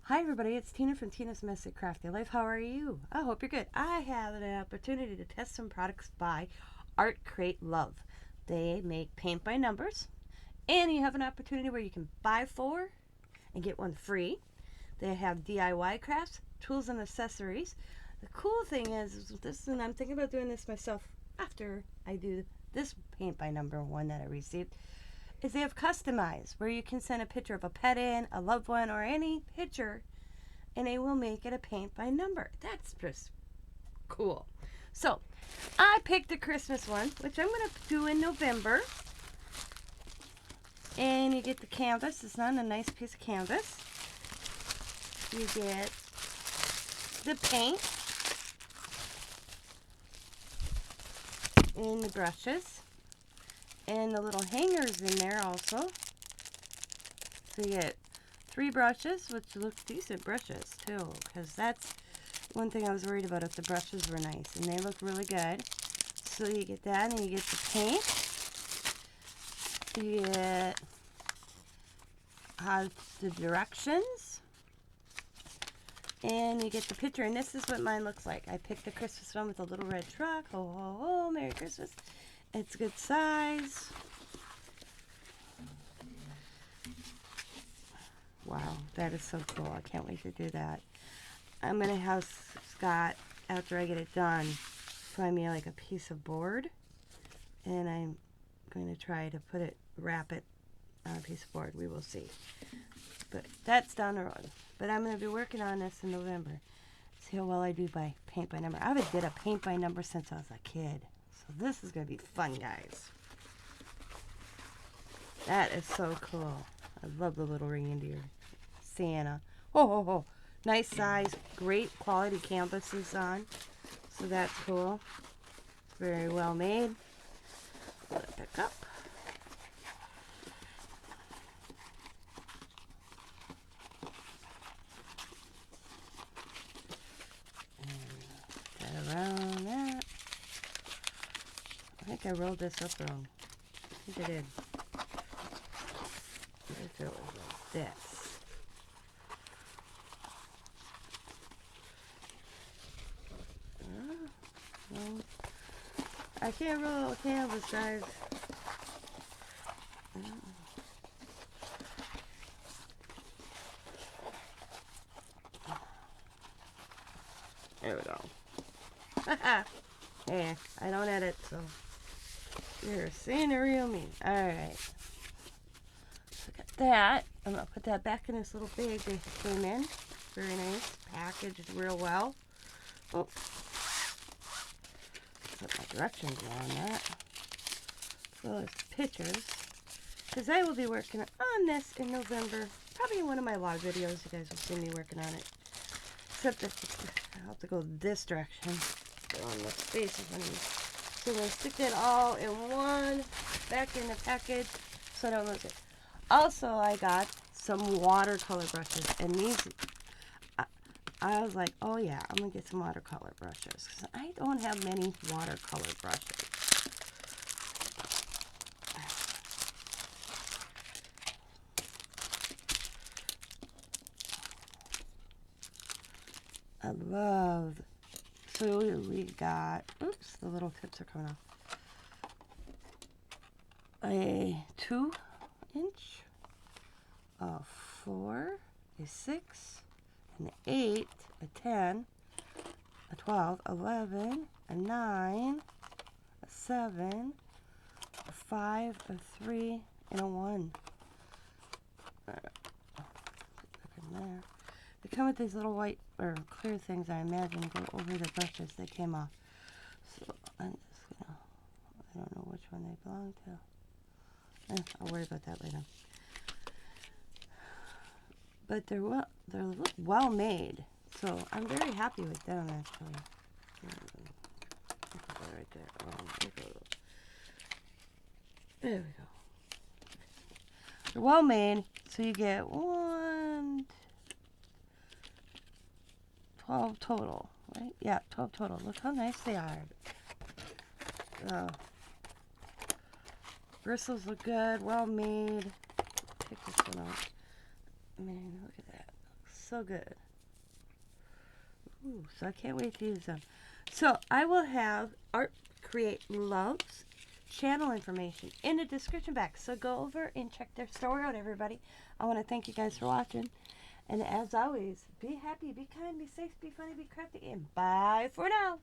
Hi everybody, it's Tina from Tina's Messy Crafty Life. How are you? I hope you're good. I had an opportunity to test some products by Creat Love. They make paint by numbers, and you have an opportunity where you can buy 4 and get 1 free. They have DIY crafts, tools and accessories. The cool thing is this, and I'm thinking about doing this myself after I do this paint by number one that I received, is they have customized where you can send a picture of a pet in, a loved one, or any picture, and they will make it a paint by number. That's just cool. So I picked the Christmas one, which I'm going to do in November. And you get the canvas. It's not a nice piece of canvas. You get the paint and the brushes. And the little hangers in there also. So you get 3 brushes, which look decent brushes too, because that's one thing I was worried about, if the brushes were nice, and they look really good. So you get that, and you get the paint. You get the directions, and you get the picture. And this is what mine looks like. I picked the Christmas one with a little red truck. Ho ho ho! Merry Christmas! It's a good size. Wow, that is so cool. I can't wait to do that. I'm going to have Scott, after I get it done, find me like a piece of board. And I'm going to try to wrap it on a piece of board. We will see. But that's down the road. But I'm going to be working on this in November. See how well I do by paint by number. I haven't did a paint by number since I was a kid. So this is going to be fun, guys. That is so cool. I love the little reindeer. Santa. Oh, ho, ho. Nice size, great quality canvases on. So that's cool. Very well made. Let it pick up. And that around that. I think I rolled this up wrong. I think I did. If it was like this. Well, I can't roll a canvas, guys. There we go. Yeah, I don't edit, so you're seeing the real me. Alright. So I got that. I'm going to put that back in this little bag they came in. Very nice. Packaged real well. Oh. Put my directions on that. As well as pictures. Because I will be working on this in November. Probably in one of my vlog videos. You guys will see me working on it. Except that I'll have to go this direction. On the spaces underneath. So I'm going to stick that all in one back in the package so I don't lose it. Also, I got some watercolor brushes, and these, I was like, oh yeah, I'm going to get some watercolor brushes, because I don't have many watercolor brushes. I love. So we got, oops, the little tips are coming off. A 2-inch, a 4, a 6, an 8, a 10, a 12, 11, a 9, a 7, a 5, a 3, and a 1. Look in there. They come with these little white or clear things, I imagine, go over the brushes that came off. So I'm just gonna, I don't know which one they belong to. I'll worry about that later. But they're well made, so I'm very happy with them actually. Right there. There we go. They're well made, so you get 12 total, right? Yeah, 12 total. Look how nice they are. Bristles look good, well made. Pick this one out. I mean, look at that. so good. Ooh, so I can't wait to use them. So I will have Art Create Love's channel information in the description box. So go over and check their store out, everybody. I want to thank you guys for watching. And as always, be happy, be kind, be safe, be funny, be crafty, and bye for now.